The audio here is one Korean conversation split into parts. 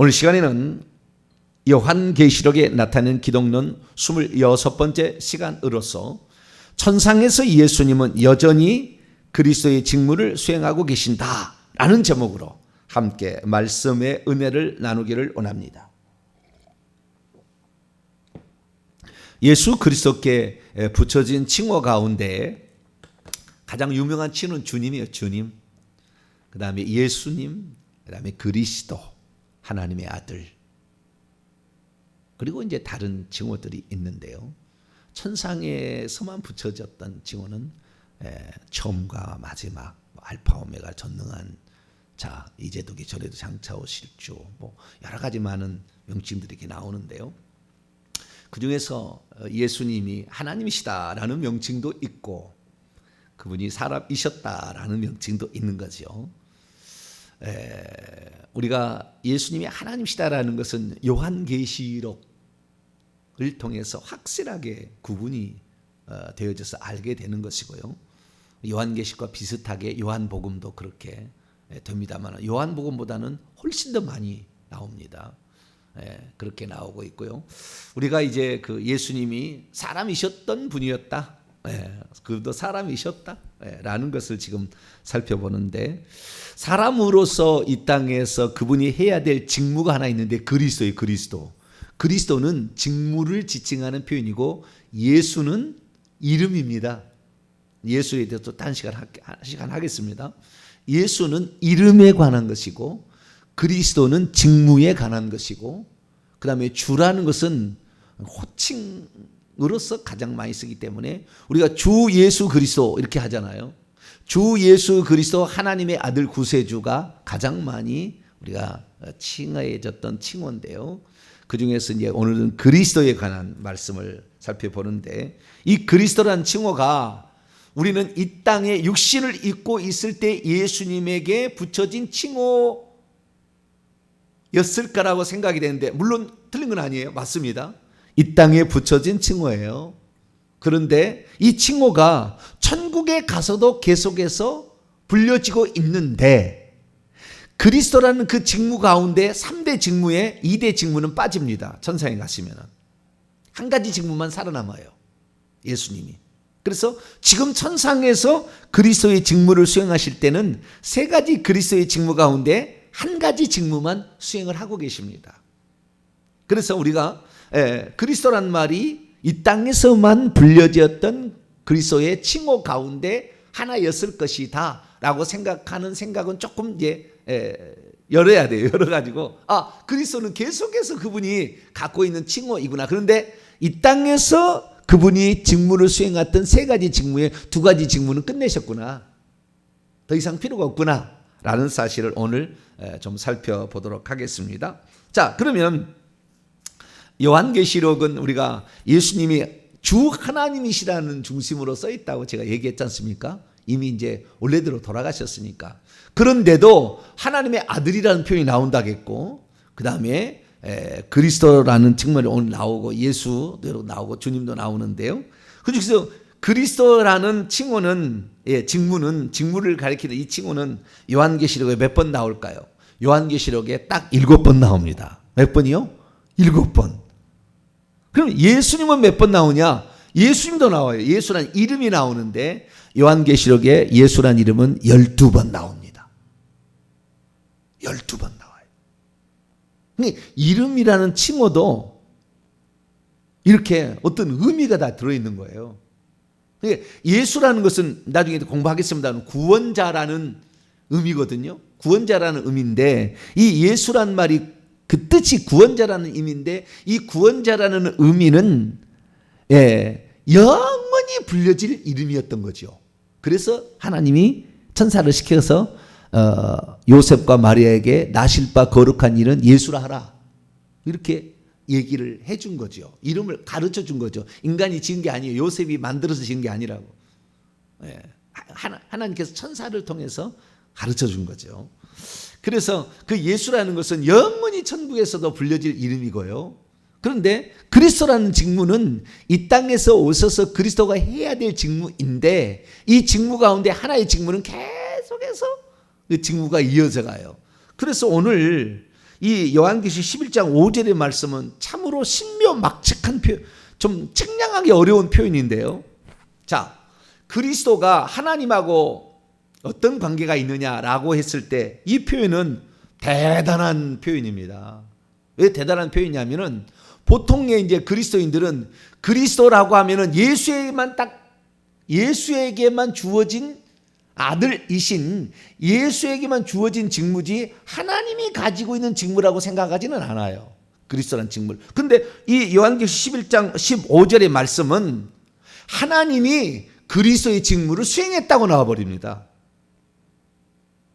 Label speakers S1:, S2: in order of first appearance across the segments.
S1: 오늘 시간에는 요한계시록에 나타낸 기독론 26번째 시간으로서 천상에서 예수님은 여전히 그리스도의 직무를 수행하고 계신다라는 제목으로 함께 말씀의 은혜를 나누기를 원합니다. 예수 그리스도께 붙여진 칭호 가운데 가장 유명한 칭호는 주님이에요. 주님, 그 다음에 예수님, 그 다음에 그리스도, 하나님의 아들, 그리고 이제 다른 칭호들이 있는데요. 천상에서만 붙여졌던 칭호는 처음과 마지막, 알파 오메가, 전능한 자, 이제도기 전에도 장차 오실 주, 뭐 여러 가지 많은 명칭들이 이렇게 나오는데요. 그 중에서 예수님이 하나님이시다라는 명칭도 있고 그분이 사람이셨다라는 명칭도 있는 거죠. 우리가 예수님이 하나님이시다라는 것은 요한계시록을 통해서 확실하게 구분이 되어져서 알게 되는 것이고요. 요한계시록과 비슷하게 요한복음도 그렇게 됩니다만 요한복음보다는 훨씬 더 많이 나옵니다. 그렇게 나오고 있고요. 우리가 이제 그 예수님이 사람이셨던 분이었다, 그도 사람이셨다 라는 것을 지금 살펴보는데, 사람으로서 이 땅에서 그분이 해야 될 직무가 하나 있는데 그리스도예요. 그리스도는 직무를 지칭하는 표현이고 예수는 이름입니다. 예수에 대해서 또 한 시간 하겠습니다. 예수는 이름에 관한 것이고 그리스도는 직무에 관한 것이고, 그 다음에 주라는 것은 호칭으로서 가장 많이 쓰기 때문에 우리가 주 예수 그리스도 이렇게 하잖아요. 주 예수 그리스도 하나님의 아들 구세주가 가장 많이 우리가 칭해졌던 칭호인데요. 그 중에서 이제 오늘은 그리스도에 관한 말씀을 살펴보는데, 이 그리스도라는 칭호가 우리는 이 땅에 육신을 입고 있을 때 예수님에게 붙여진 칭호였을까라고 생각이 되는데, 물론 틀린 건 아니에요. 맞습니다. 이 땅에 붙여진 칭호예요. 그런데 이 칭호가 천국에 가서도 계속해서 불려지고 있는데, 그리스도라는 그 직무 가운데 3대 직무에 2대 직무는 빠집니다. 천상에 가시면 한 가지 직무만 살아남아요. 예수님이. 그래서 지금 천상에서 그리스도의 직무를 수행하실 때는 3가지 그리스도의 직무 가운데 한 가지 직무만 수행을 하고 계십니다. 그래서 우리가 그리스도란 말이 이 땅에서만 불려졌던 그리스도의 칭호 가운데 하나였을 것이다 라고 생각하는 생각은 조금 이제 열어야 돼요. 열어가지고 그리스도는 계속해서 그분이 갖고 있는 칭호이구나. 그런데 이 땅에서 그분이 직무를 수행했던 3가지 직무에 2가지 직무는 끝내셨구나, 더 이상 필요가 없구나 라는 사실을 오늘 좀 살펴보도록 하겠습니다. 자, 그러면 요한계시록은 우리가 예수님이 주 하나님이시라는 중심으로 써 있다고 제가 얘기했지 않습니까? 이미 이제 원래대로 돌아가셨으니까. 그런데도 하나님의 아들이라는 표현이 나온다겠고, 그 다음에 그리스도라는 측면이 오늘 나오고 예수도 나오고 주님도 나오는데요. 그래서 그리스도라는 칭호는, 직무를 가리키는 이 칭호는 요한계시록에 몇 번 나올까요? 요한계시록에 딱 7번 나옵니다. 몇 번이요? 7번. 그럼 예수님은 몇 번 나오냐? 예수님도 나와요. 예수란 이름이 나오는데 요한계시록에 예수란 이름은 12번 나옵니다. 12번 나와요. 이름이라는 칭호도 이렇게 어떤 의미가 다 들어있는 거예요. 예수라는 것은 나중에 공부하겠습니다만 구원자라는 의미거든요. 구원자라는 의미인데, 이 예수란 말이 그 뜻이 구원자라는 의미인데, 이 구원자라는 의미는 영원히 불려질 이름이었던 거죠. 그래서 하나님이 천사를 시켜서 요셉과 마리아에게 나실 바 거룩한 이는 예수라 하라, 이렇게 얘기를 해준 거죠. 이름을 가르쳐 준 거죠. 인간이 지은 게 아니에요. 요셉이 만들어서 지은 게 아니라고. 하나님께서 천사를 통해서 가르쳐 준 거죠. 그래서 그 예수라는 것은 영원히 천국에서도 불려질 이름이고요. 그런데 그리스도라는 직무는 이 땅에서 오셔서 그리스도가 해야 될 직무인데, 이 직무 가운데 하나의 직무는 계속해서 그 직무가 이어져 가요. 그래서 오늘 이 요한계시 11장 5절의 말씀은 참으로 신묘막측한 표현, 좀 측량하기 어려운 표현인데요. 자, 그리스도가 하나님하고 어떤 관계가 있느냐라고 했을 때 이 표현은 대단한 표현입니다. 왜 대단한 표현이냐면은 보통의 이제 그리스도인들은 그리스도라고 하면은 예수에게만 주어진 아들이신 예수에게만 주어진 직무지 하나님이 가지고 있는 직무라고 생각하지는 않아요. 그리스도라는 직무를. 근데 이 요한계시 11장 15절의 말씀은 하나님이 그리스도의 직무를 수행했다고 나와버립니다.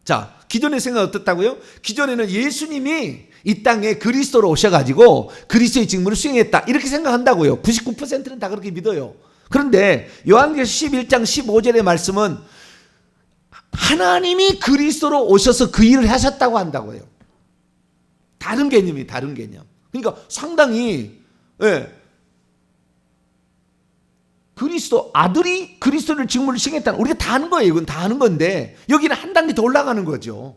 S1: 자, 기존의 생각 어떻다고요? 기존에는 예수님이 이 땅에 그리스도로 오셔가지고 그리스도의 직무를 수행했다 이렇게 생각한다고요. 99%는 다 그렇게 믿어요. 그런데 요한계시 11장 15절의 말씀은 하나님이 그리스도로 오셔서 그 일을 하셨다고 한다고요. 다른 개념이 다른 개념. 그러니까 상당히 그리스도 아들이 그리스도를 직무를 수행했다는 우리가 다 아는 거예요. 이건 다 아는 건데 여기는 한 단계 더 올라가는 거죠.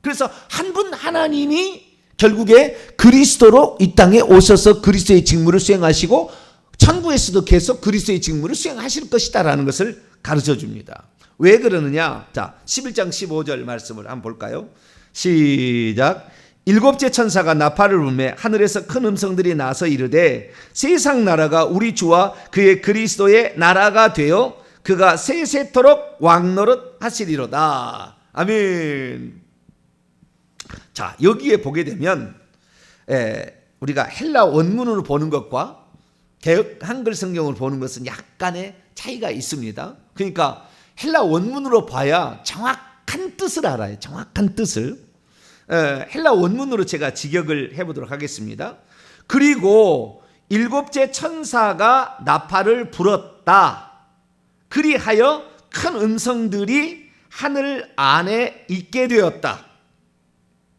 S1: 그래서 한 분 하나님이 결국에 그리스도로 이 땅에 오셔서 그리스도의 직무를 수행하시고 천국에서도 계속 그리스도의 직무를 수행하실 것이다라는 것을 가르쳐 줍니다. 왜 그러느냐? 자, 11장 15절 말씀을 한번 볼까요? 시작. 일곱째 천사가 나팔을 불매 하늘에서 큰 음성들이 나서 이르되 세상 나라가 우리 주와 그의 그리스도의 나라가 되어 그가 세세토록 왕노릇 하시리로다. 아멘. 자, 여기에 보게 되면 우리가 헬라 원문으로 보는 것과 개역 한글 성경을 보는 것은 약간의 차이가 있습니다. 그러니까 헬라 원문으로 봐야 정확한 뜻을 알아요. 정확한 뜻을. 헬라 원문으로 제가 직역을 해보도록 하겠습니다. 그리고 일곱째 천사가 나팔을 불었다. 그리하여 큰 음성들이 하늘 안에 있게 되었다.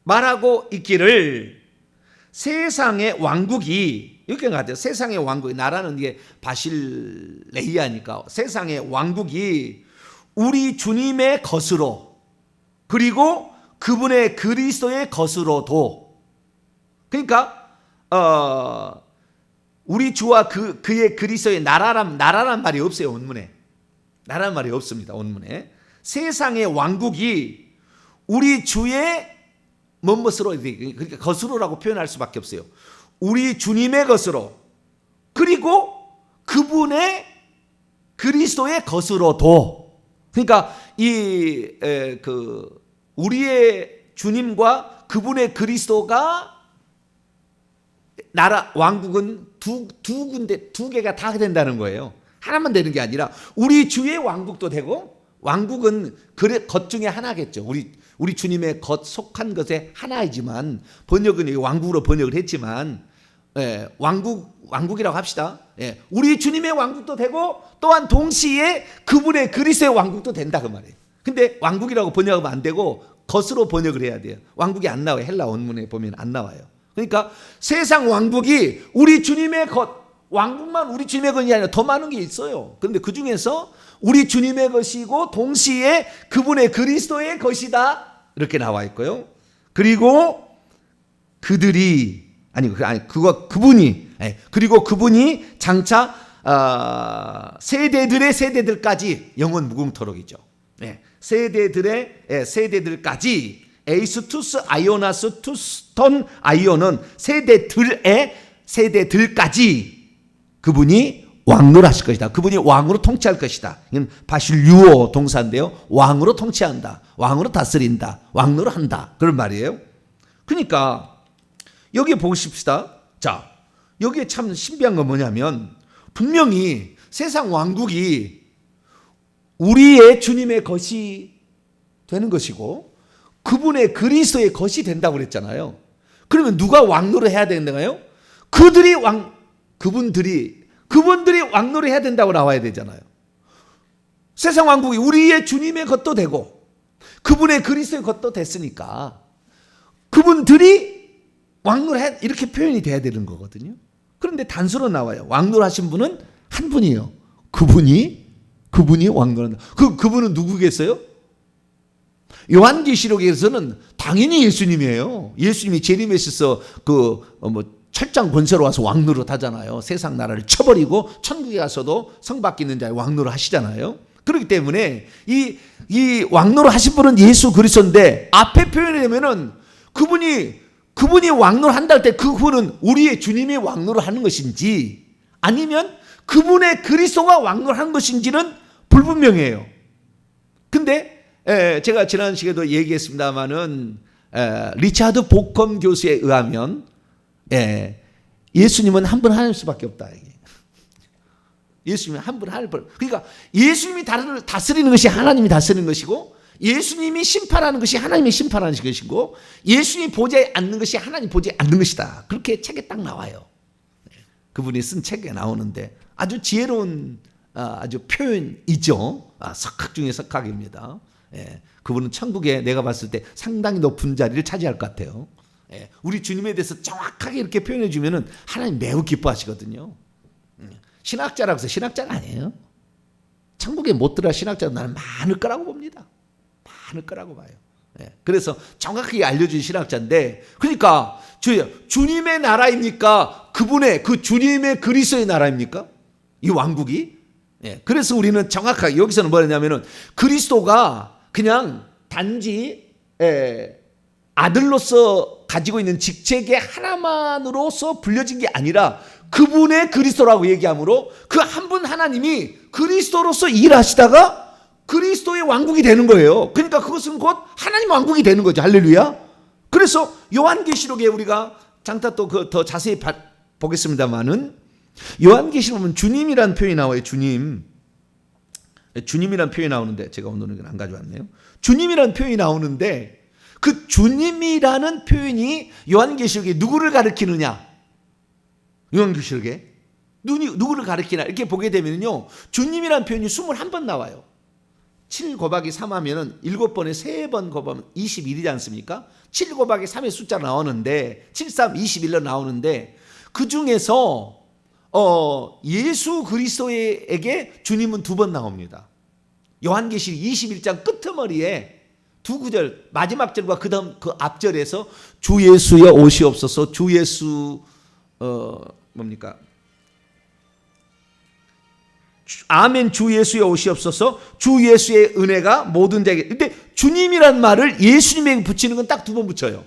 S1: 말하고 있기를 세상의 왕국이 이렇게 같아요. 세상의 왕국이 나라는 이게 바실레이아니까 세상의 왕국이 우리 주님의 것으로 그리고 그분의 그리스도의 것으로도 그러니까 우리 주와 그의 그리스도의 나라란 말이 없어요. 원문에 나라는 말이 없습니다. 원문에 세상의 왕국이 우리 주의 뭔것으로 그러니까 것으로라고 표현할 수밖에 없어요. 우리 주님의 것으로 그리고 그분의 그리스도의 것으로도 그러니까 우리의 주님과 그분의 그리스도가 나라 왕국은 두 군데 두 개가 다 된다는 거예요. 하나만 되는 게 아니라 우리 주의 왕국도 되고 왕국은 것 중에 하나겠죠. 우리 주님의 것 속한 것의 하나이지만 번역은 왕국으로 번역을 했지만 왕국이라고 합시다. 우리 주님의 왕국도 되고 또한 동시에 그분의 그리스도의 왕국도 된다 그 말이에요. 근데 왕국이라고 번역하면 안 되고 것으로 번역을 해야 돼요. 왕국이 안 나와요. 헬라 원문에 보면 안 나와요. 그러니까 세상 왕국이 우리 주님의 것 왕국만 우리 주님의 것이 아니라 더 많은 게 있어요. 그런데 그 중에서 우리 주님의 것이고 동시에 그분의 그리스도의 것이다 이렇게 나와 있고요. 그리고 그분이 장차 세대들의 세대들까지 영원 무궁토록이죠. 세대들까지 에이스투스 아이오나스 투스톤 아이오는 세대들까지 그분이 왕노하실 것이다. 그분이 왕으로 통치할 것이다. 이건 바실유오 동사인데요. 왕으로 통치한다. 왕으로 다스린다. 왕노로 한다. 그런 말이에요. 그러니까 여기에 보고 싶시다. 자, 여기에 참 신비한 건 뭐냐면 분명히 세상 왕국이 우리의 주님의 것이 되는 것이고 그분의 그리스도의 것이 된다고 그랬잖아요. 그러면 누가 왕노를 해야 되는가요? 그분들이 왕노를 해야 된다고 나와야 되잖아요. 세상 왕국이 우리의 주님의 것도 되고 그분의 그리스도의 것도 됐으니까 그분들이 왕노를 이렇게 표현이 돼야 되는 거거든요. 그런데 단수로 나와요. 왕노를 하신 분은 한 분이에요. 그분이 왕노한다. 그분은 누구겠어요? 요한계시록에서는 당연히 예수님이에요. 예수님이 재림하셔서 철장 권세로 와서 왕노릇 하잖아요. 세상 나라를 쳐버리고 천국에 가서도 성 바뀌는 자의 왕노릇 하시잖아요. 그렇기 때문에 이 왕노릇 하신 분은 예수 그리스도인데, 앞에 표현하면은 그분이 왕노릇 한다 할 때 그분은 우리의 주님이 왕노릇 하는 것인지 아니면 그분의 그리스도가 왕노릇 하는 것인지는 불분명해요. 근데 제가 지난 시간에도 얘기했습니다마는 리차드 보컴 교수에 의하면 예수님은 한 분 하나님 수밖에 없다. 예수님은 한 분 하나님. 그러니까 예수님이 다스리는 것이 하나님이 다스리는 것이고, 예수님이 심판하는 것이 하나님이 심판하는 것이고, 예수님이 보좌에 앉는 것이 하나님 보좌에 앉는 것이다. 그렇게 책에 딱 나와요. 그분이 쓴 책에 나오는데 아주 지혜로운 아주 표현이죠. 석학 중에 석학입니다. 그분은 천국에 내가 봤을 때 상당히 높은 자리를 차지할 것 같아요. 우리 주님에 대해서 정확하게 이렇게 표현해 주면은 하나님 매우 기뻐하시거든요. 신학자라고 해서 신학자가 아니에요. 천국에 못 들어갈 신학자는 나는 많을 거라고 봅니다. 많을 거라고 봐요. 그래서 정확하게 알려준 신학자인데, 그러니까 주님의 나라입니까? 그 주님의 그리스도의 나라입니까? 이 왕국이? 그래서 우리는 정확하게 여기서는 뭐냐면은 그리스도가 그냥 단지 아들로서 가지고 있는 직책의 하나만으로서 불려진 게 아니라 그분의 그리스도라고 얘기하므로 그 한 분 하나님이 그리스도로서 일하시다가 그리스도의 왕국이 되는 거예요. 그러니까 그것은 곧 하나님 왕국이 되는 거죠. 할렐루야. 그래서 요한계시록에 우리가 잠깐 또 더 자세히 보겠습니다만은, 요한계시록 보면 주님이라는 표현이 나와요. 주님이라는 표현이 나오는데, 제가 오늘은 안 가져왔네요. 주님이라는 표현이 나오는데, 그 주님이라는 표현이 요한계시록에 누구를 가리키느냐? 요한계시록에 누구를 가리키나? 이렇게 보게 되면요, 주님이라는 표현이 21번 나와요. 7 곱하기 3 하면은 7번에 3번 곱하면 21이지 않습니까? 7 곱하기 3의 숫자 나오는데 7, 3, 21로 나오는데, 그 중에서 예수 그리스도에게 주님은 2번 나옵니다. 요한계시록 21장 끄트머리에 두 구절, 마지막 절과 그다음 그 앞절에서 주 예수여 오시옵소서, 주 예수 뭡니까? 아멘, 주 예수에 오시옵소서, 주 예수의 은혜가 모든 자에게. 근데 주님이란 말을 예수님에게 붙이는 건 딱 2번 붙여요.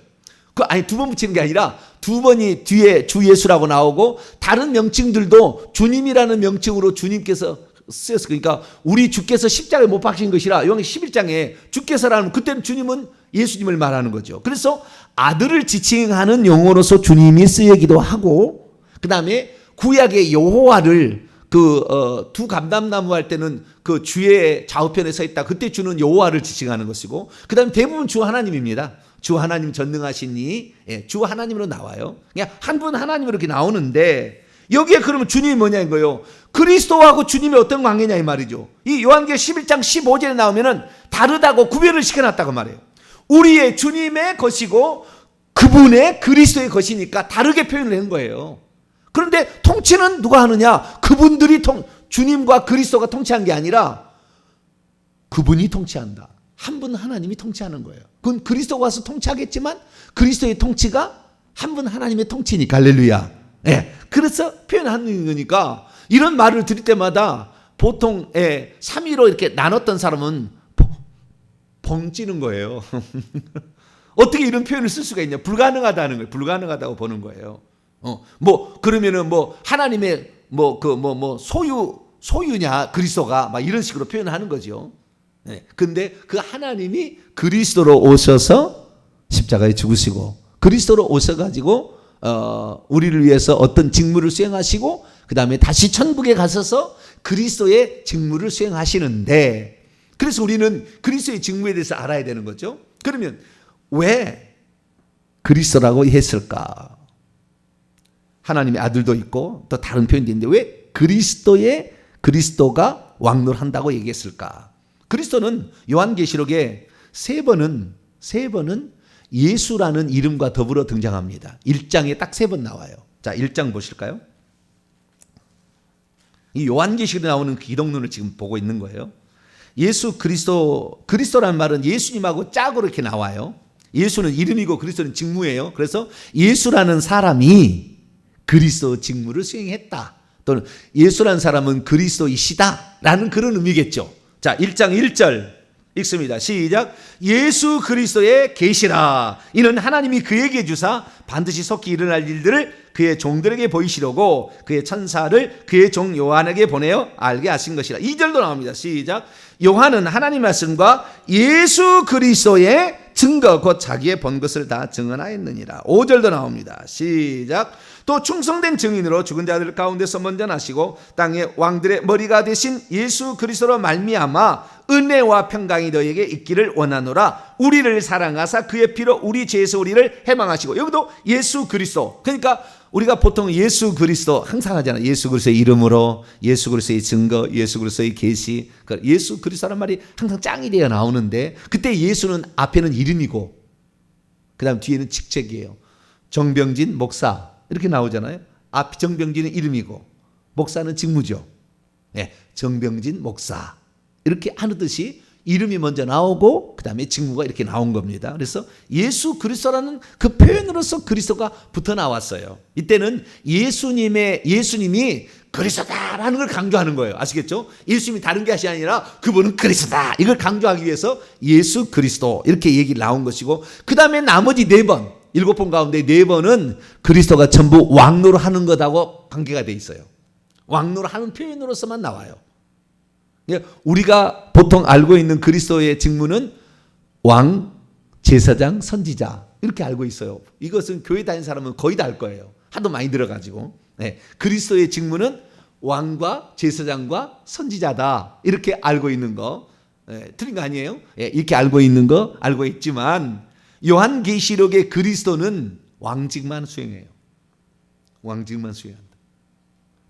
S1: 아니 2번 붙이는 게 아니라 2번이 뒤에 주 예수라고 나오고, 다른 명칭들도 주님이라는 명칭으로 주님께서 쓰였어. 그러니까 우리 주께서 십자가에 못 박힌 것이라 요한 11장에 주께서라는, 그때는 주님은 예수님을 말하는 거죠. 그래서 아들을 지칭하는 용어로서 주님이 쓰이기도 하고, 그 다음에 구약의 여호와를 두 감람나무 할 때는 그 주의 좌우편에 서 있다. 그때 주는 여호와를 지칭하는 것이고, 그 다음에 대부분 주 하나님입니다. 주 하나님 전능하시니, 주 하나님으로 나와요. 그냥 한 분 하나님으로 이렇게 나오는데, 여기에 그러면 주님이 뭐냐는 거예요. 그리스도하고 주님이 어떤 관계냐 이 말이죠. 이 요한계시록 11장 15절에 나오면은 다르다고 구별을 시켜놨다고 말해요. 우리의 주님의 것이고 그분의 그리스도의 것이니까 다르게 표현을 한 거예요. 그런데 통치는 누가 하느냐? 그분들이 주님과 그리스도가 통치한 게 아니라 그분이 통치한다. 한 분 하나님이 통치하는 거예요. 그건 그리스도가 와서 통치하겠지만 그리스도의 통치가 한 분 하나님의 통치니까. 할렐루야. 그래서 표현하는 거니까, 이런 말을 들을 때마다 보통 3위로 이렇게 나눴던 사람은 벙 찌는 거예요. 어떻게 이런 표현을 쓸 수가 있냐? 불가능하다는 거예요. 불가능하다고 보는 거예요. 그러면은 하나님의 소유냐 그리스도가 막 이런 식으로 표현하는 거죠. 근데 그 하나님이 그리스도로 오셔서 십자가에 죽으시고, 그리스도로 오셔가지고 우리를 위해서 어떤 직무를 수행하시고, 그 다음에 다시 천국에 가셔서 그리스도의 직무를 수행하시는데, 그래서 우리는 그리스도의 직무에 대해서 알아야 되는 거죠. 그러면 왜 그리스도라고 했을까? 하나님의 아들도 있고 또 다른 표현도 있는데 왜 그리스도가 왕노릇한다고 얘기했을까? 그리스도는 요한계시록에 세 번은 예수라는 이름과 더불어 등장합니다. 1장에 딱 3번 나와요. 자, 1장 보실까요? 이 요한계시록에 나오는 기독론을 지금 보고 있는 거예요. 예수 그리스도라는 말은 예수님하고 짝으로 이렇게 나와요. 예수는 이름이고 그리스도는 직무예요. 그래서 예수라는 사람이 그리스도 직무를 수행했다. 또는 예수라는 사람은 그리스도이시다라는 그런 의미겠죠. 자, 1장 1절 읽습니다. 시작. 예수 그리스도의 계시라. 이는 하나님이 그에게 주사 반드시 속히 일어날 일들을 그의 종들에게 보이시려고 그의 천사를 그의 종 요한에게 보내어 알게 하신 것이라. 2절도 나옵니다. 시작. 요한은 하나님 말씀과 예수 그리스도의 증거 곧 자기의 본 것을 다 증언하였느니라. 5절도 나옵니다. 시작. 또 충성된 증인으로 죽은 자들 가운데서 먼저 나시고 땅의 왕들의 머리가 되신 예수 그리스도로 말미암아 은혜와 평강이 너에게 있기를 원하노라. 우리를 사랑하사 그의 피로 우리 죄에서 우리를 해방하시고. 여기도 예수 그리스도. 그러니까 우리가 보통 예수 그리스도 항상 하잖아요. 예수 그리스도의 이름으로, 예수 그리스도의 증거, 예수 그리스도의 계시. 예수 그리스도라는 말이 항상 짱이 되어 나오는데, 그때 예수는 앞에는 이름이고 그 다음 뒤에는 직책이에요. 정병진 목사 이렇게 나오잖아요. 앞 정병진은 이름이고 목사는 직무죠. 네, 정병진 목사 이렇게 하듯이 이름이 먼저 나오고 그 다음에 직무가 이렇게 나온 겁니다. 그래서 예수 그리스도라는 그 표현으로서 그리스도가 붙어 나왔어요. 이때는 예수님이 그리스도다라는 걸 강조하는 거예요. 아시겠죠? 예수님이 다른 것이 아니라 그분은 그리스도다 이걸 강조하기 위해서 예수 그리스도 이렇게 얘기 나온 것이고, 그 다음에 나머지 4번 7번 가운데 4번은 그리스도가 전부 왕노를 하는 것하고 관계가 돼 있어요. 왕노를 하는 표현으로서만 나와요. 우리가 보통 알고 있는 그리스도의 직무는 왕, 제사장, 선지자 이렇게 알고 있어요. 이것은 교회 다니는 사람은 거의 다 알 거예요. 하도 많이 들어가지고. 네. 그리스도의 직무는 왕과 제사장과 선지자다 이렇게 알고 있는 거. 네. 틀린 거 아니에요? 네. 이렇게 알고 있는 거 알고 있지만 요한계시록의 그리스도는 왕직만 수행해요. 왕직만 수행한다.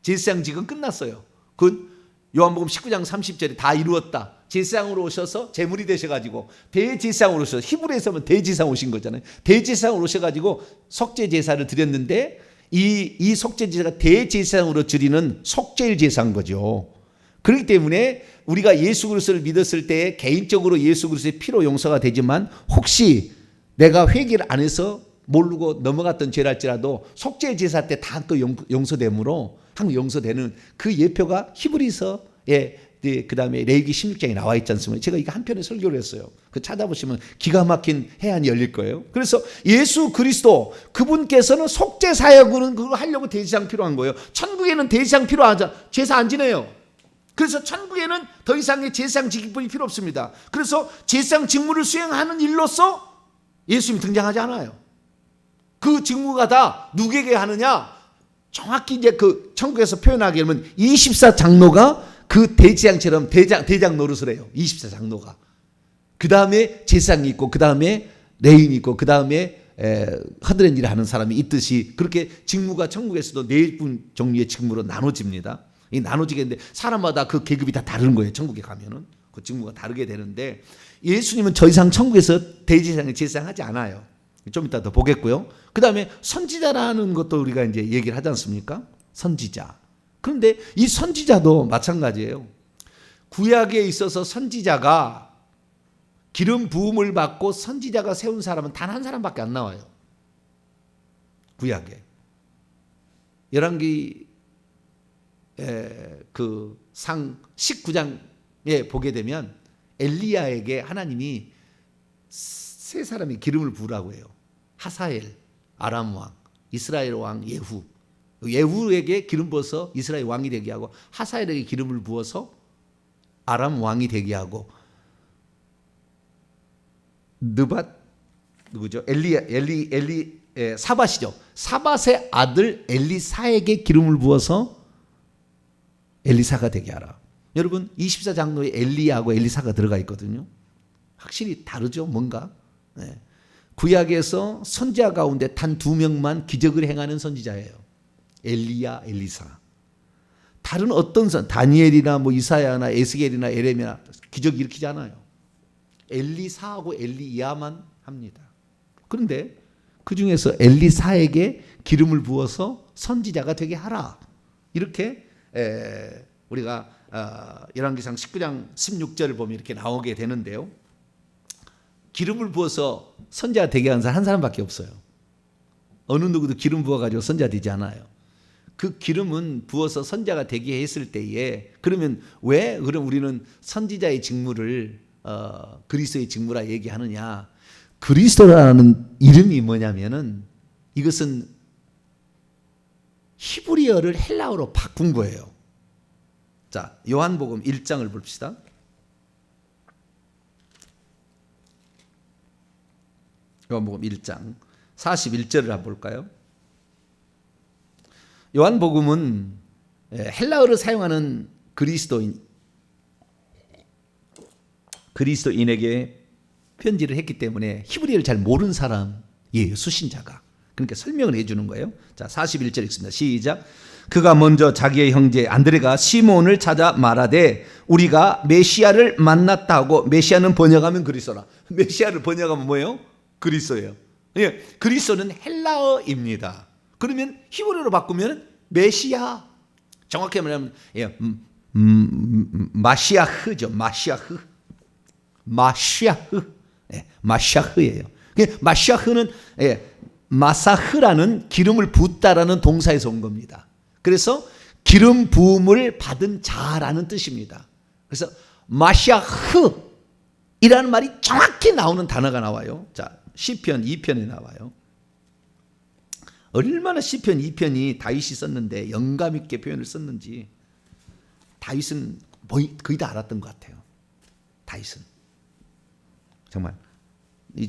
S1: 제사장직은 끝났어요. 그건 요한복음 19장 30절에 다 이루었다. 제사장으로 오셔서 제물이 되셔가지고 대제사장으로 오셔서, 히브리에서는 대제사장 오신 거잖아요. 대제사장으로 오셔가지고 속죄제사를 드렸는데 이 속죄제사가 대제사장으로 드리는 속죄일 제사인 거죠. 그렇기 때문에 우리가 예수 그리스도를 믿었을 때 개인적으로 예수 그리스도의 피로 용서가 되지만, 혹시 내가 회개를 안 해서 모르고 넘어갔던 죄랄지라도 속죄제사 때 다 그 용서됨으로 항상 용서되는 그 예표가 히브리서에, 그 다음에 레위기 16장에 나와 있지 않습니까? 제가 이거 한 편에 설교를 했어요. 그 찾아보시면 기가 막힌 해안이 열릴 거예요. 그래서 예수 그리스도 그분께서는 속죄 사역은 그거 하려고 대제사장 필요한 거예요. 천국에는 대제사장 필요하자 제사 안 지내요. 그래서 천국에는 더 이상의 제사장 직분이 필요 없습니다. 그래서 제사장 직무를 수행하는 일로서 예수님이 등장하지 않아요. 그 직무가 다 누구에게 하느냐? 정확히 이제 그 천국에서 표현하게 되면 24장로가 그 대제사장처럼 대장 노릇을 해요. 24장로가. 그 다음에 제사장이 있고, 그 다음에 레인이 있고, 그 다음에 하드렛 일을 하는 사람이 있듯이, 그렇게 직무가 천국에서도 4분 종류의 직무로 나눠집니다. 이 나눠지겠는데 사람마다 그 계급이 다 다른 거예요. 천국에 가면은 그 직무가 다르게 되는데, 예수님은 더 이상 천국에서 대제사장이 제사장하지 않아요. 좀 이따 더 보겠고요. 그 다음에 선지자라는 것도 우리가 이제 얘기를 하지 않습니까? 선지자. 그런데 이 선지자도 마찬가지예요. 구약에 있어서 선지자가 기름 부음을 받고 선지자가 세운 사람은 단 한 사람밖에 안 나와요. 구약에. 열왕기 그 상 19장에 보게 되면 엘리야에게 하나님이 3사람이 기름을 부으라고 해요. 하사엘, 아람 왕, 이스라엘 왕 예후. 예후에게 기름 부어서 이스라엘 왕이 되게 하고, 하사엘에게 기름을 부어서 아람 왕이 되게 하고, 느밧 누구죠? 사밧이죠. 사밧의 아들 엘리사에게 기름을 부어서 엘리사가 되게 하라. 여러분 24장로에 엘리야하고 엘리사가 들어가 있거든요. 확실히 다르죠, 뭔가. 네. 구약에서 선지자 가운데 단 2명만 기적을 행하는 선지자예요. 엘리야, 엘리사. 다른 어떤 다니엘이나 뭐 이사야나 에스겔이나 에레미야 기적 일으키지 않아요. 엘리사하고 엘리야만 합니다. 그런데 그 중에서 엘리사에게 기름을 부어서 선지자가 되게 하라. 이렇게 우리가 열왕기상 19장 16절을 보면 이렇게 나오게 되는데요. 기름을 부어서 선지자 되게 하는 사람 한 사람밖에 없어요. 어느 누구도 기름 부어가지고 선지자 되지 않아요. 그 기름은 부어서 선지자가 되게 했을 때에 그러면 왜 그럼 우리는 선지자의 직무를 그리스도의 직무라 얘기하느냐? 그리스도라는 이름이 뭐냐면은 이것은 히브리어를 헬라어로 바꾼 거예요. 자, 요한복음 1장을 봅시다. 요한복음 1장 41절을 한번 볼까요? 요한복음은 헬라어를 사용하는 그리스도인에게 편지를 했기 때문에 히브리어를 잘 모르는 사람이에요, 수신자가. 그러니까 설명을 해주는 거예요. 자, 41절 읽습니다. 시작. 그가 먼저 자기의 형제 안드레가 시몬을 찾아 말하되 우리가 메시아를 만났다 하고, 메시아는 번역하면 그리스도라. 메시아를 번역하면 뭐예요? 그리스도예요. 예, 그리스도는 헬라어입니다. 그러면 히브리어로 바꾸면 메시아, 정확히 말하면 마시아흐죠. 마시아흐예요. 마시아흐는 마사흐라는 기름을 붓다라는 동사에서 온 겁니다. 그래서 기름 부음을 받은 자라는 뜻입니다. 그래서 마시아흐이라는 말이 정확히 나오는 단어가 나와요. 자, 시편 2편에 나와요. 얼마나 시편 2편이 다윗이 썼는데 영감 있게 표현을 썼는지 다윗은 거의 다 알았던 것 같아요. 다윗은 정말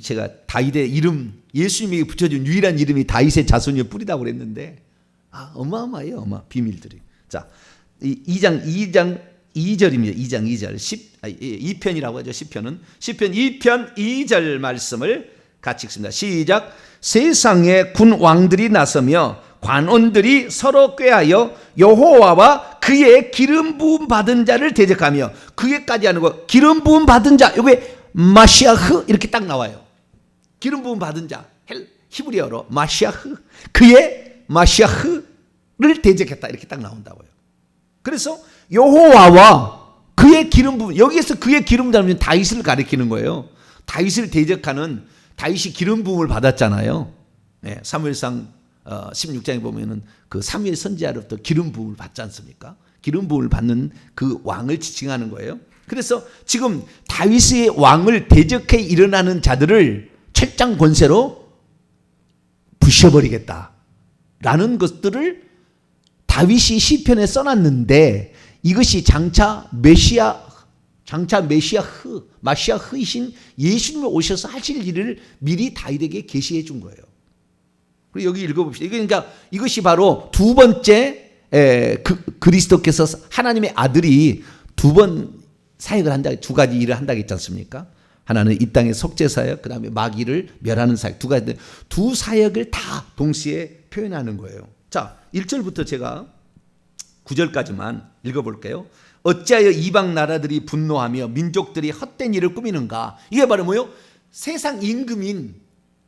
S1: 제가 다윗의 이름, 예수님에게 붙여준 유일한 이름이 다윗의 자손이여 뿌리다고 그랬는데 어마어마해요. 비밀들이. 자, 2장 2절입니다. 2장 2절 2편이라고 하죠. 시편 2편 2절 말씀을 같이 읽습니다. 시작. 세상에 군 왕들이 나서며 관원들이 서로 꾀하여 여호와와 그의 기름 부음 받은 자를 대적하며, 그에까지 하는 거 기름 부음 받은 자, 여기 마시아흐 이렇게 딱 나와요. 기름 부음 받은 자, 히브리어로 마시아흐, 그의 마시아흐를 대적했다 이렇게 딱 나온다고요. 그래서 여호와와 그의 기름 부음, 여기에서 그의 기름 부음은 다윗을 가리키는 거예요. 다윗을 대적하는, 다윗이 기름 부음을 받았잖아요. 네, 사무엘상 16장에 보면은 그 사무엘 선지자로부터 기름 부음을 받지 않습니까? 기름 부음을 받는 그 왕을 지칭하는 거예요. 그래서 지금 다윗의 왕을 대적해 일어나는 자들을 철장 권세로 부셔버리겠다라는 것들을 다윗이 시편에 써놨는데, 이것이 장차 마시아흐이신 예수님이 오셔서 하실 일을 미리 다윗에게 계시해 준 거예요. 그리고 여기 읽어봅시다. 그러니까 이것이 바로 두 번째 그리스도께서 하나님의 아들이 두 번 사역을 한다, 두 가지 일을 한다고 했지 않습니까? 하나는 이 땅의 속죄 사역, 그 다음에 마귀를 멸하는 사역, 두 가지, 두 사역을 다 동시에 표현하는 거예요. 자, 1절부터 제가 9절까지만 읽어볼게요. 어찌하여 이방 나라들이 분노하며 민족들이 헛된 일을 꾸미는가? 이게 바로 뭐요? 세상 임금인,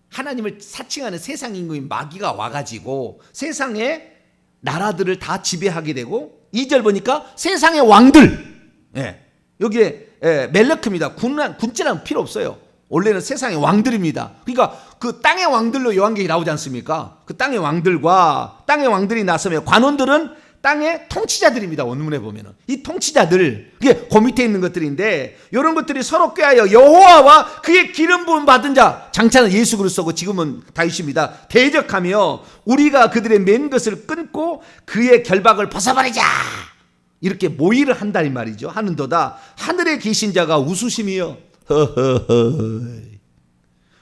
S1: 하나님을 사칭하는 세상 임금인 마귀가 와가지고 세상의 나라들을 다 지배하게 되고, 2절 보니까 세상의 왕들, 여기에 멜레크입니다. 군지는 필요 없어요. 원래는 세상의 왕들입니다. 그러니까 그 땅의 왕들로 요한계시 나오지 않습니까? 그 땅의 왕들과 땅의 왕들이 나서며, 관원들은 땅의 통치자들입니다. 원문에 보면은 이 통치자들, 그게 그 밑에 있는 것들인데, 이런 것들이 서로 꾀하여 여호와와 그의 기름 부음 받은 자, 장차는 예수 그리스도고 지금은 다윗입니다, 대적하며 우리가 그들의 맨 것을 끊고 그의 결박을 벗어버리자, 이렇게 모의를 한다 이 말이죠. 하는도다 하늘에 계신 자가 웃으심이여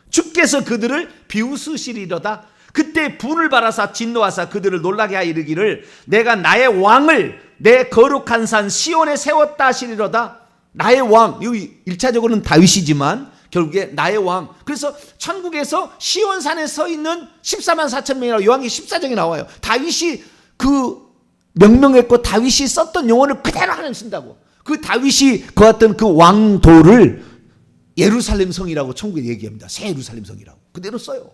S1: 주께서 그들을 비웃으시리로다. 그때 분을 발하사 진노하사 그들을 놀라게 하여 이르기를 내가 나의 왕을 내 거룩한 산 시온에 세웠다 하시리로다. 나의 왕, 여기 1차적으로는 다윗이지만 결국에 나의 왕. 그래서 천국에서 시온산에 서 있는 14만 4천 명이라고 요한계시 14장에 나와요. 다윗이 그 명명했고 다윗이 썼던 용어를 그대로 하나님 쓴다고. 그 다윗이 거했던 그 왕도를 예루살렘 성이라고 천국에 얘기합니다. 새 예루살렘 성이라고 그대로 써요.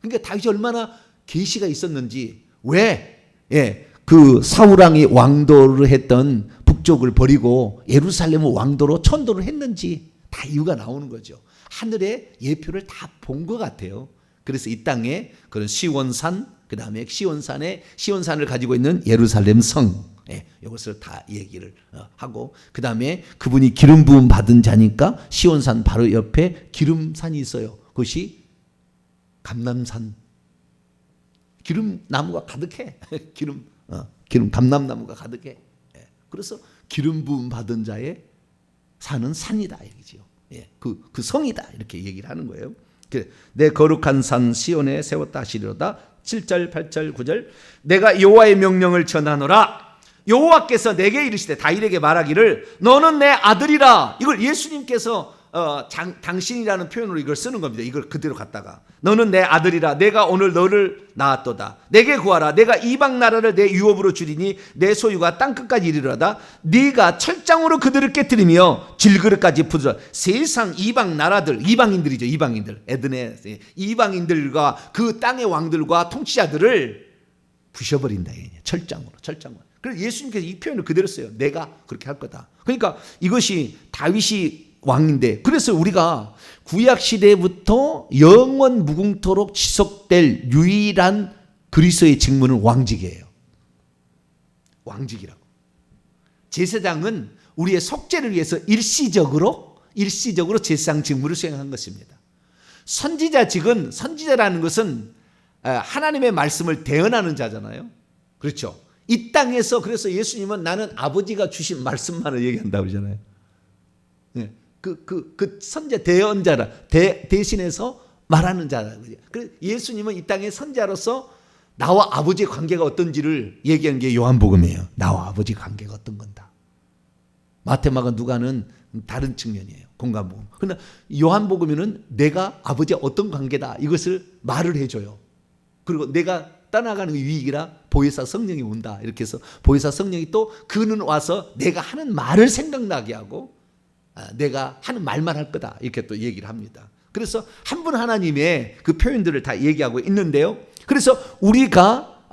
S1: 그러니까 다윗이 얼마나 계시가 있었는지, 왜 그 사울 왕이 왕도를 했던 북쪽을 버리고 예루살렘을 왕도로 천도를 했는지 다 이유가 나오는 거죠. 하늘의 예표를 다 본 것 같아요. 그래서 이 땅에 그런 시온산, 그 다음에 시온산을 가지고 있는 예루살렘 성, 이것을 다 얘기를 하고, 그 다음에 그분이 기름 부음 받은 자니까 시온산 바로 옆에 기름산이 있어요. 그것이 감람산. 기름 나무가 가득해. 기름 감람나무가 가득해. 그래서 기름 부음 받은 자의 사는 산이다 이거지요. 그 성이다 이렇게 얘기를 하는 거예요. 내 거룩한 산 시온에 세웠다 하시리로다. 7절 8절 9절 내가 여호와의 명령을 전하노라. 여호와께서 내게 이르시되 다윗에게 말하기를 너는 내 아들이라. 이걸 예수님께서 당신이라는 표현으로 이걸 쓰는 겁니다. 이걸 그대로 갖다가 너는 내 아들이라. 내가 오늘 너를 낳았도다. 내게 구하라. 내가 이방 나라를 내 유업으로 주리니 내 소유가 땅끝까지 이르러다. 네가 철장으로 그들을 깨뜨리며 질그릇까지 부수라. 세상 이방 나라들, 이방인들이죠. 이방인들, 에드네 이방인들과 그 땅의 왕들과 통치자들을 부셔버린다. 철장으로. 그래서 예수님께서 이 표현을 그대로 써요. 내가 그렇게 할 거다. 그러니까 이것이 다윗이 왕인데, 그래서 우리가 구약 시대부터 영원 무궁토록 지속될 유일한 그리스도의 직무는 왕직이에요. 왕직이라고. 제사장은 우리의 속죄를 위해서 일시적으로 제사장 직무를 수행한 것입니다. 선지자라는 것은 하나님의 말씀을 대언하는 자잖아요. 그렇죠. 이 땅에서 그래서 예수님은 나는 아버지가 주신 말씀만을 얘기한다고 그러잖아요. 그 선제 대언자라 대신해서 말하는 자라. 그래서 예수님은 이 땅의 선자로서 나와 아버지의 관계가 어떤지를 얘기하는 게 요한복음이에요. 나와 아버지 관계가 어떤 건다. 마태마가 누가는 다른 측면이에요. 공간복음. 그러나 요한복음에는 내가 아버지와 어떤 관계다 이것을 말을 해줘요. 그리고 내가 떠나가는 위기라 보혜사 성령이 온다. 이렇게 해서 보혜사 성령이 또 그는 와서 내가 하는 말을 생각나게 하고 내가 하는 말만 할 거다 이렇게 또 얘기를 합니다. 그래서 한 분 하나님의 그 표현들을 다 얘기하고 있는데요. 그래서 우리가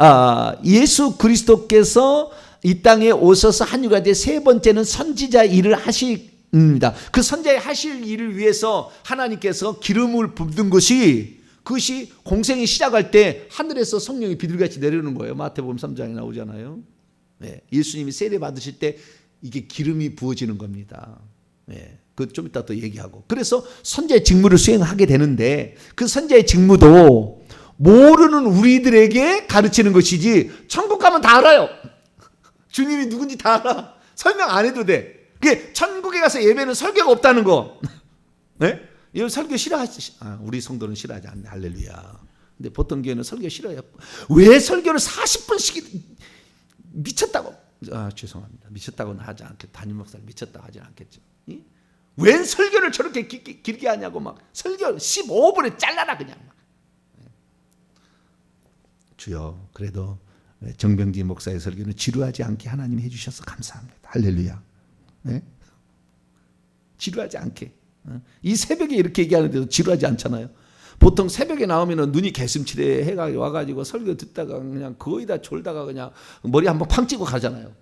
S1: 예수 그리스도께서 이 땅에 오셔서 한 이유가 돼 세 번째는 선지자 일을 하십니다. 그 선지자 하실 일을 위해서 하나님께서 기름을 붓는 그것이 공생이 시작할 때 하늘에서 성령이 비둘기같이 내려오는 거예요. 마태복음 3장에 나오잖아요. 예수님이 세례 받으실 때 이게 기름이 부어지는 겁니다. 그 좀 이따 또 얘기하고. 그래서 선지자의 직무를 수행하게 되는데 그 선지자의 직무도 모르는 우리들에게 가르치는 것이지 천국 가면 다 알아요. 주님이 누군지 다 알아. 설명 안 해도 돼. 그게 천국에 가서 예배는 설교가 없다는 거. 이 설교 싫어하지. 우리 성도는 싫어하지 않네. 할렐루야. 근데 보통 교회는 설교 싫어해요. 왜 설교를 40분씩 미쳤다고? 죄송합니다. 미쳤다고는 하지 않겠죠. 담임 목사를 미쳤다고 하지 않겠죠. 웬 설교를 저렇게 길게 하냐고 막 설교 15분에 잘라라 그냥 막. 주여, 그래도 정병진 목사의 설교는 지루하지 않게 하나님이 해주셔서 감사합니다. 할렐루야. 지루하지 않게. 이 새벽에 이렇게 얘기하는데도 지루하지 않잖아요. 보통 새벽에 나오면 눈이 개슴치레 해가 와가지고 설교 듣다가 그냥 거의 다 졸다가 그냥 머리 한번 팡 찍고 가잖아요.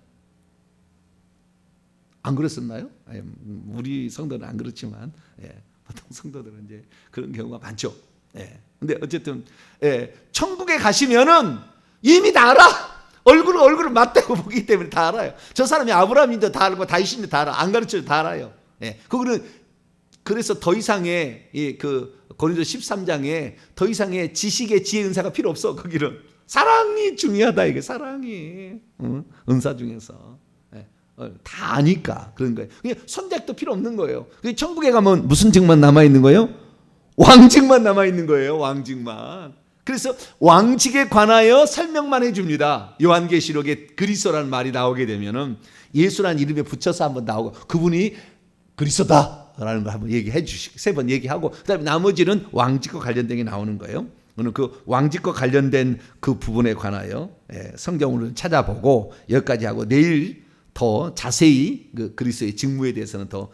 S1: 안 그랬었나요? 우리 성도는 안 그렇지만 보통 성도들은 이제 그런 경우가 많죠. 근데 어쨌든 천국에 가시면은 이미 다 알아. 얼굴을 맞대고 보기 때문에 다 알아요. 저 사람이 아브라함인도 다 알고 다윗인도 다 알아. 안 가르쳐도 다 알아요. 그거는 그래서 더 이상의 그 고린도서 13장에 더 이상의 지식의 지혜 은사가 필요 없어. 거기는 사랑이 중요하다. 이게 사랑이 은사 중에서 다 아니까 그런 거예요. 선택도 필요 없는 거예요. 천국에 가면 무슨 직만 남아 있는 거예요? 왕직만 남아 있는 거예요. 왕직만. 그래서 왕직에 관하여 설명만 해줍니다. 요한계시록에 그리스도라는 말이 나오게 되면은 예수라는 이름에 붙여서 한번 나오고 그분이 그리스도다라는 걸 한번 얘기해 주시고 3번 얘기하고 그다음에 나머지는 왕직과 관련된 게 나오는 거예요. 오늘 그 왕직과 관련된 그 부분에 관하여 성경으로 찾아보고 여기까지 하고 내일 더 자세히 그 그리스도의 직무에 대해서는 더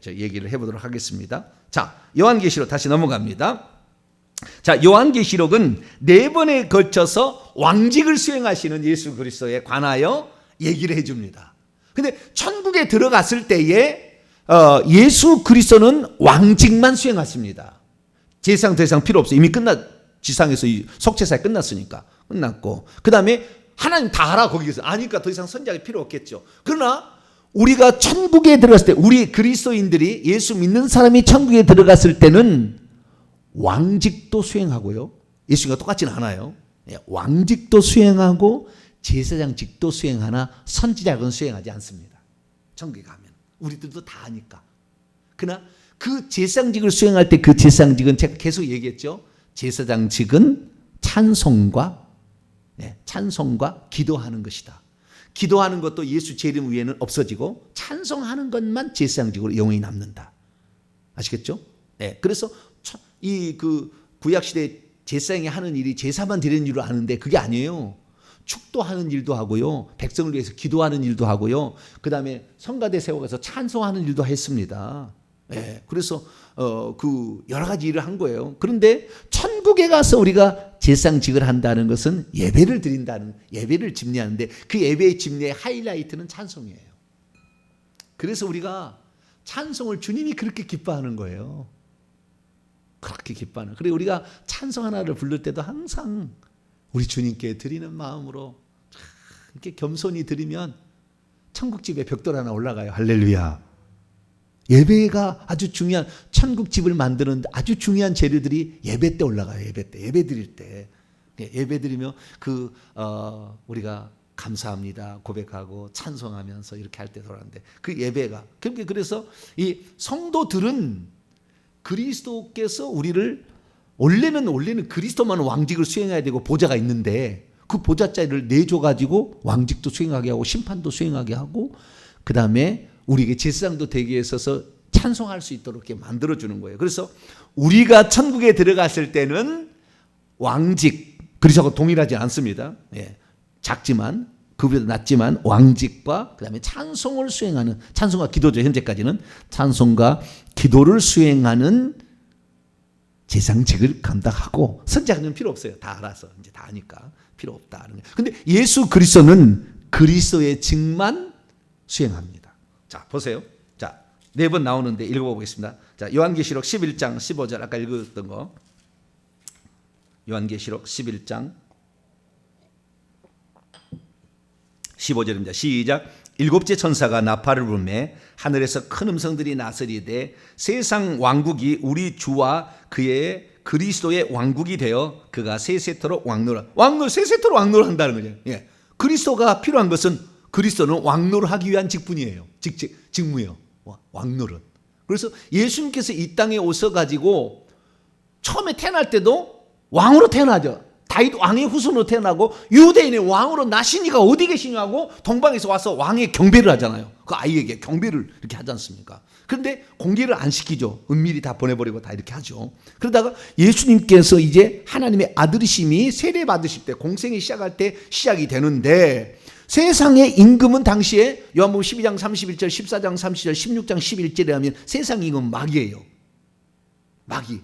S1: 얘기를 해보도록 하겠습니다. 자, 요한계시록 다시 넘어갑니다. 자, 요한계시록은 4번에 걸쳐서 왕직을 수행하시는 예수 그리스도에 관하여 얘기를 해줍니다. 근데 천국에 들어갔을 때에 예수 그리스도는 왕직만 수행하십니다. 제사장 더 이상 필요 없어요. 이미 지상에서 이 속죄사에 끝났으니까. 끝났고. 그 다음에 하나님 다 알아, 거기서. 아니까 더 이상 선지자가 필요 없겠죠. 그러나 우리가 천국에 들어갔을 때, 우리 그리스도인들이 예수 믿는 사람이 천국에 들어갔을 때는 왕직도 수행하고요. 예수님과 똑같지는 않아요. 왕직도 수행하고 제사장직도 수행하나 선지자는 수행하지 않습니다. 천국에 가면. 우리들도 다 아니까. 그러나 그 제사장직을 수행할 때 그 제사장직은 제가 계속 얘기했죠. 제사장직은 찬송과 기도하는 것이다. 기도하는 것도 예수 제 이름 위에는 없어지고 찬송하는 것만 제사장직으로 영원히 남는다. 아시겠죠? 네. 그래서 이 구약 시대 제사장이 하는 일이 제사만 드리는 일로 아는데 그게 아니에요. 축도하는 일도 하고요. 백성을 위해서 기도하는 일도 하고요. 그다음에 성가대 세워가서 찬송하는 일도 했습니다. 네. 그래서 여러 가지 일을 한 거예요. 그런데 천국에 가서 우리가 제사장직을 한다는 것은 예배를 드린다는, 예배를 집례하는데 그 예배의 집례의 하이라이트는 찬송이에요. 그래서 우리가 찬송을 주님이 그렇게 기뻐하는 거예요. 그렇게 기뻐하는. 그리고 우리가 찬송 하나를 부를 때도 항상 우리 주님께 드리는 마음으로 이렇게 겸손히 드리면 천국집에 벽돌 하나 올라가요. 할렐루야. 예배가 아주 중요한, 천국집을 만드는 아주 중요한 재료들이 예배 때 올라가요. 예배 때, 예배 드릴 때. 예배 드리며 우리가 감사합니다 고백하고 찬송하면서 이렇게 할 때 돌아가는데 그 예배가, 그래서 이 성도들은 그리스도께서 우리를 원래는 그리스도만 왕직을 수행해야 되고 보좌가 있는데 그 보좌 자리를 내줘가지고 왕직도 수행하게 하고 심판도 수행하게 하고 그 다음에 우리에게 제사장도 되게 있어서 찬송할 수 있도록 이렇게 만들어주는 거예요. 그래서 우리가 천국에 들어갔을 때는 왕직, 그리스도하고 동일하지 않습니다. 예, 작지만 그보다 낮지만 왕직과 그 다음에 찬송을 수행하는, 찬송과 기도죠. 현재까지는 찬송과 기도를 수행하는 제사장직을 감당하고 선지자는 필요 없어요. 다 알아서 이제 다 아니까 필요 없다. 근데 예수 그리스도는 그리스도의 직만 수행합니다. 자, 보세요. 자, 4번 나오는데 읽어보겠습니다. 자, 요한계시록 11장 15절 아까 읽었던 거. 요한계시록 11장 15절입니다. 시작. 일곱째 천사가 나팔을 불매 하늘에서 큰 음성들이 나서리되 세상 왕국이 우리 주와 그의 그리스도의 왕국이 되어 그가 세세토록 세세토록 왕노를 한다는 거죠. 예. 그리스도가 필요한 것은 그리스도는 왕노를 하기 위한 직분이에요. 직무예요. 왕노를. 그래서 예수님께서 이 땅에 오셔가지고 처음에 태어날 때도 왕으로 태어나죠. 다윗 왕의 후손으로 태어나고 유대인의 왕으로 나신 이가 어디 계시냐고 동방에서 와서 왕의 경배를 하잖아요. 그 아이에게 경배를 이렇게 하지 않습니까? 그런데 공개를 안 시키죠. 은밀히 다 보내버리고 다 이렇게 하죠. 그러다가 예수님께서 이제 하나님의 아들이심이 세례 받으실 때, 공생이 시작할 때 시작이 되는데 세상의 임금은 당시에 요한복음 12장 31절, 14장 30절, 16장 11절에 하면 세상 임금은 마귀예요. 마귀.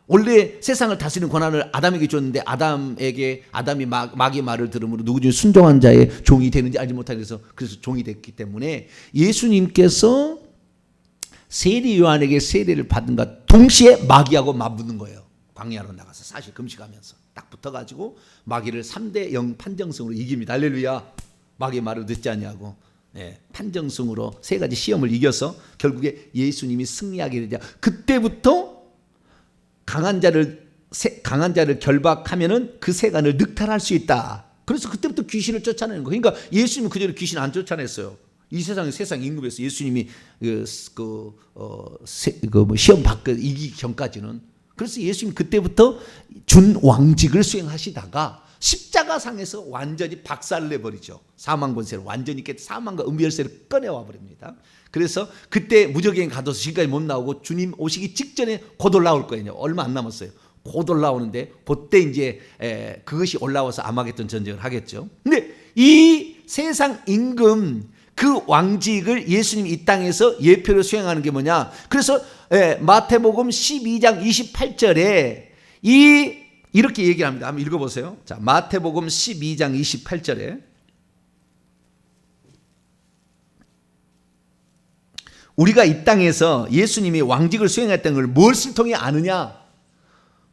S1: 원래 세상을 다스리는 권한을 아담에게 줬는데 아담이 마귀의 말을 들음으로 누구든지 순종한 자의 종이 되는지 알지 못하게 해서 그래서 종이 됐기 때문에 예수님께서 세리 요한에게 세례를 받은가 동시에 마귀하고 맞붙는 거예요. 광야로 나가서 사실 금식하면서 딱 붙어가지고 마귀를 3대 0 판정승으로 이깁니다. 할렐루야. 마귀의 말을 듣지 않냐고. 네, 판정승으로 3가지 시험을 이겨서 결국에 예수님이 승리하게 되자. 그때부터 강한 자를 결박하면은 그 세간을 늑탈할 수 있다. 그래서 그때부터 귀신을 쫓아내는 거예요. 그러니까 예수님은 그전에 귀신 안 쫓아냈어요. 이 세상 임금에서 예수님이 시험 이기기 전까지는. 그래서 예수님 그때부터 준 왕직을 수행하시다가 십자가상에서 완전히 박살내버리죠. 사망 권세를 완전히 사망과 음부 열쇠를 꺼내와 버립니다. 그래서 그때 무적여행 가둬서 지금까지 못 나오고 주님 오시기 직전에 곧 올라올 거예요. 얼마 안 남았어요. 곧 올라오는데 그때 이제 그것이 올라와서 아마겟돈 전쟁을 하겠죠. 근데 이 세상 임금 그 왕직을 예수님 이 땅에서 예표로 수행하는 게 뭐냐? 그래서 마태복음 12장 28절에 이렇게 얘기를 합니다. 한번 읽어보세요. 자, 마태복음 12장 28절에 우리가 이 땅에서 예수님이 왕직을 수행했다는 걸 무엇을 통해 아느냐?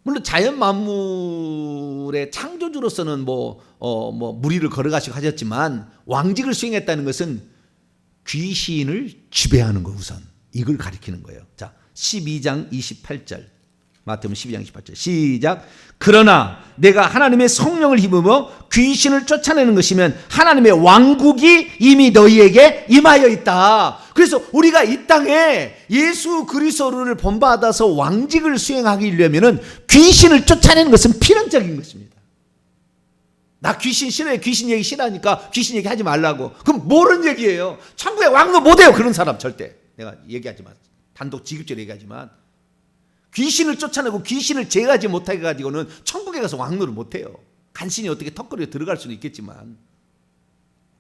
S1: 물론 자연 만물의 창조주로서는 무리를 걸어가시고 하셨지만 왕직을 수행했다는 것은 귀신을 지배하는 거 우선 이걸 가리키는 거예요. 자, 12장 28절. 마태복음 12장 28절 시작. 그러나 내가 하나님의 성령을 힘입어 귀신을 쫓아내는 것이면 하나님의 왕국이 이미 너희에게 임하여 있다. 그래서 우리가 이 땅에 예수 그리스도를 본받아서 왕직을 수행하려면 귀신을 쫓아내는 것은 필연적인 것입니다. 나 귀신 싫어해. 귀신 얘기 싫어하니까 귀신 얘기 하지 말라고. 그럼 모르는 얘기예요. 천국에 왕도 못해요. 그런 사람 절대. 내가 얘기하지만 단독 직접적으로 얘기하지만 귀신을 쫓아내고 귀신을 제어하지 못하게 가지고는 천국에 가서 왕노를 못해요. 간신히 어떻게 턱걸이에 들어갈 수는 있겠지만.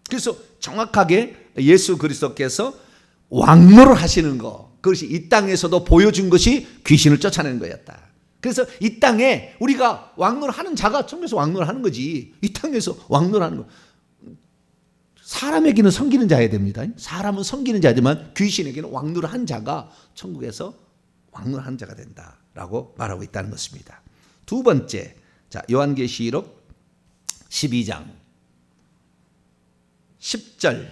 S1: 그래서 정확하게 예수 그리스도께서 왕노를 하시는 거, 그것이 이 땅에서도 보여준 것이 귀신을 쫓아내는 거였다. 그래서 이 땅에 우리가 왕노를 하는 자가 천국에서 왕노를 하는 거지. 이 땅에서 왕노를 하는 거. 사람에게는 섬기는 자여야 됩니다. 사람은 섬기는 자지만 귀신에게는 왕노를 한 자가 천국에서 왕노를 한 자가 된다라고 말하고 있다는 것입니다. 두 번째, 자, 요한계시록 12장 10절.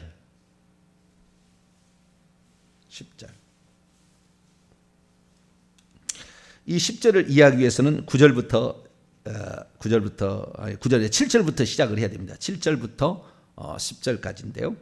S1: 이 10절을 이해하기 위해서는 7절에 7절부터 시작을 해야 됩니다. 7절부터 10절까지인데요.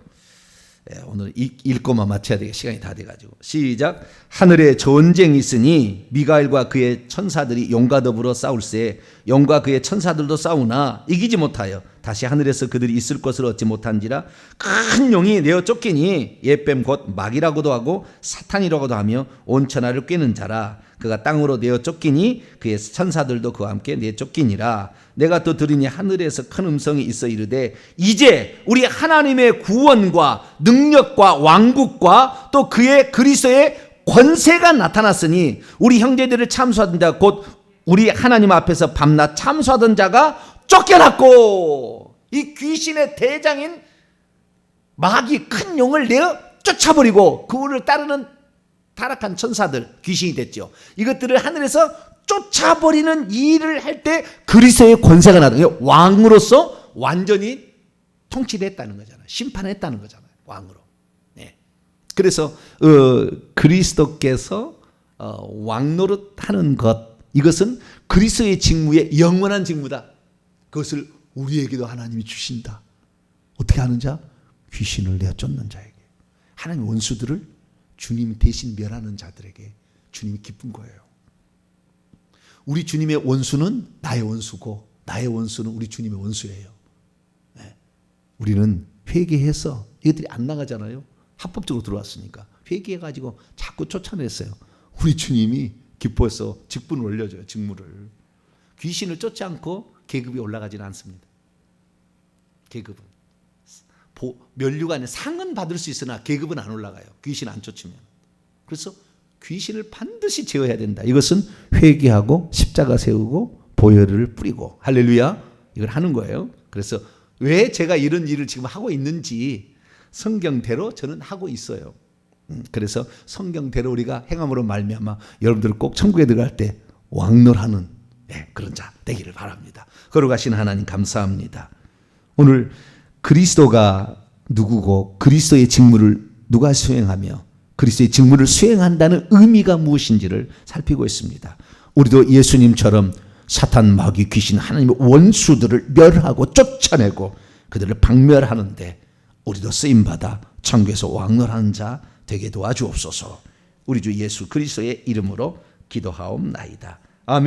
S1: 오늘 읽고만 마쳐야 되게 시간이 다 돼가지고 시작. 하늘에 전쟁이 있으니 미가엘과 그의 천사들이 용과 더불어 싸울세 용과 그의 천사들도 싸우나 이기지 못하여 다시 하늘에서 그들이 있을 것을 얻지 못한지라 큰 용이 내어 쫓기니 옛뱀 곧 마귀라고도 하고 사탄이라고도 하며 온 천하를 꿰는 자라. 그가 땅으로 내어 쫓기니 그의 천사들도 그와 함께 내어 쫓기니라. 내가 또 들으니 하늘에서 큰 음성이 있어 이르되 이제 우리 하나님의 구원과 능력과 왕국과 또 그의 그리스도의 권세가 나타났으니 우리 형제들을 참수하던 자 곧 우리 하나님 앞에서 밤낮 참수하던 자가 쫓겨났고 이 귀신의 대장인 마귀 큰 용을 내어 쫓아버리고 그를 따르는 타락한 천사들 귀신이 됐죠. 이것들을 하늘에서 쫓아버리는 일을 할 때 그리스도의 권세가 나타나요. 왕으로서 완전히 통치를 했다는 거잖아요. 심판했다는 거잖아요. 왕으로. 네. 그래서 그리스도께서 왕노릇하는 것, 이것은 그리스도의 직무의 영원한 직무다. 그것을 우리에게도 하나님이 주신다. 어떻게 하는 자? 귀신을 내어 쫓는 자에게. 하나님 원수들을 주님 대신 멸하는 자들에게 주님이 기쁜 거예요. 우리 주님의 원수는 나의 원수고 나의 원수는 우리 주님의 원수예요. 네. 우리는 회개해서 이것들이 안 나가잖아요. 합법적으로 들어왔으니까 회개해가지고 자꾸 쫓아냈어요. 우리 주님이 기뻐서 직분을 올려줘요. 직무를. 귀신을 쫓지 않고 계급이 올라가지는 않습니다. 계급은 면류관에 상은 받을 수 있으나 계급은 안 올라가요. 귀신 안 쫓으면. 그래서 귀신을 반드시 제어해야 된다. 이것은 회개하고 십자가 세우고 보혈을 뿌리고 할렐루야 이걸 하는 거예요. 그래서 왜 제가 이런 일을 지금 하고 있는지 성경대로 저는 하고 있어요. 그래서 성경대로 우리가 행함으로 말미암아 여러분들 꼭 천국에 들어갈 때 왕노하는 그런 자 되기를 바랍니다. 거룩하신 하나님 감사합니다. 오늘 그리스도가 누구고 그리스도의 직무를 누가 수행하며 그리스도의 직무를 수행한다는 의미가 무엇인지를 살피고 있습니다. 우리도 예수님처럼 사탄, 마귀, 귀신, 하나님의 원수들을 멸하고 쫓아내고 그들을 박멸하는데 우리도 쓰임받아 천국에서 왕노하는 자 되게 도와주옵소서. 우리 주 예수 그리스도의 이름으로 기도하옵나이다.